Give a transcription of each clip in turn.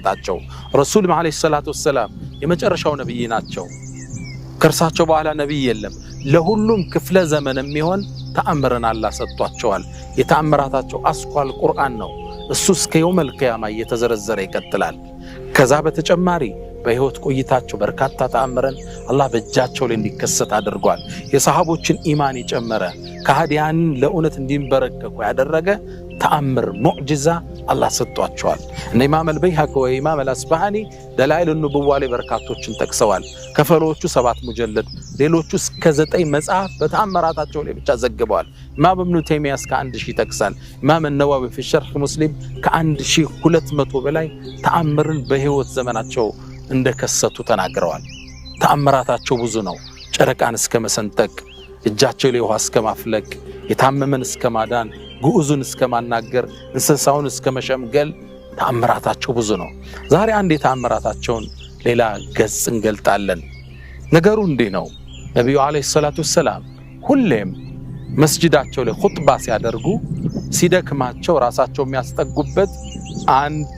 ሰጣቸው ረሱል መሐመድ ሰለላሁ ዐለይሂ ወሰለም የመጨረሻው ነብይ ናቸው ከርሳቸው በኋላ ነብይ የለም ለሁሉም ክፍለ ዘመን የሚሆን ተአምረን አላህ ሰጥቷቸዋል የተአምራታቸው አስኳል ቁርአን ነው እሱ እስከ የውመል ቂያማ እየተዘረዘረ ይቀጥላል ከዛ በተጨማሪ በህይወት ቆይታቸው በርካታ ተአምረን አላህ በእጃቸው ላይ እንዲከሰት አድርጓል የሰሃቦችን ኢማን ይጨመረ ከሃዲያን ለኡነት እንዲንበረከኩ ያደረገ ተአምር ሙዕጂዛ አላህ ሰጥቷቸዋል እነ ኢማም አልበይሃቂ ወኢማም አልአስባሃኒ ደላኢል النبوة ላይ በርካቶችን ጠቅሰዋል ከፈሎቹ 7 ሙጀለድ ሌሎቹ እስከ 9 መጽሐፍ በተአምራታቸው ላይ ብቻ ዘግበዋል ኢማም ኢብኑ ተይሚያ እስከ 1000 ጠቅሳል ኢማም النووي في شرح مسلم ከ1200 በላይ ተአምርን በህይወት ዘመናቸው እንደከሰቱ ተናግረዋል ተአምራታቸው ብዙ ነው ጨረቃን እስከ መሰንጠቅ እጃቸው ላይ ውሃ እስከ ማፍለቅ የታመመን እስከ ማዳን ጉኡዙን እስከ ማናገር እንስሳውን እስከ መሸምገል ተአምራታቸው ብዙ ነው ዛሬ አንድ የተአምራታቸውን ሌላ ገጽ እንገልጣለን ነገሩ እንዲህ ነው ነብዩ አለይሂ ሰላቱ ሰላም ሁሌም መስጂዳቸው ላይ ኹጥባ ሲያደርጉ ሲደክማቸው ራሳቸው የሚያስጠጉበት አንድ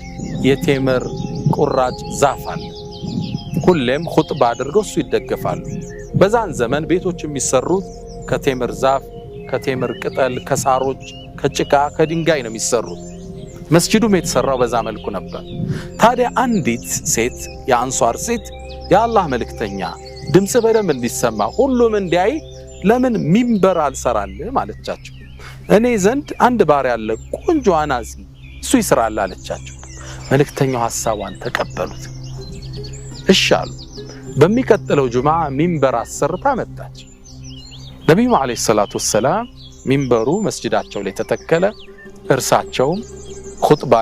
የቴምር ቁራጭ ዛፍ አለ ሁሌም ኹጥባ አድርገው እሱ ይደገፋሉ በዛን ዘመን ቤቶች የሚሰሩት ከቴምር ዛፍ ከቴምር ቅጠል ከሳሮች ከጭቃ ከድንጋይ ነው የሚሰሩት መስጂዱም የተሰራው በዛ መልኩ ነበር ታዲያ አንዲት ሴት የአንሷር ሴት የአላህ መልእክተኛ ድምጽ በደም እንዲሰማ ሁሉም እንዲያይ ለምን ሚንበር አልሰራልህ ማለቻቸው እኔ ዘንድ አንድ ባሪያ አለ ቆንጆ አናጺ እሱ ይስራል አለቻቸው መልእክተኛው ሐሳቧን ተቀበሉት እሺ አሉ በሚቀጥለው ጁምዓ ሚንበር አሰርታ መጣች ነብዩ አለይሂ ሰላቱ ሰላም ሚንበሩ መስጂዳቸው ላይ ተተከለ እርሳቸውም ኹጥባ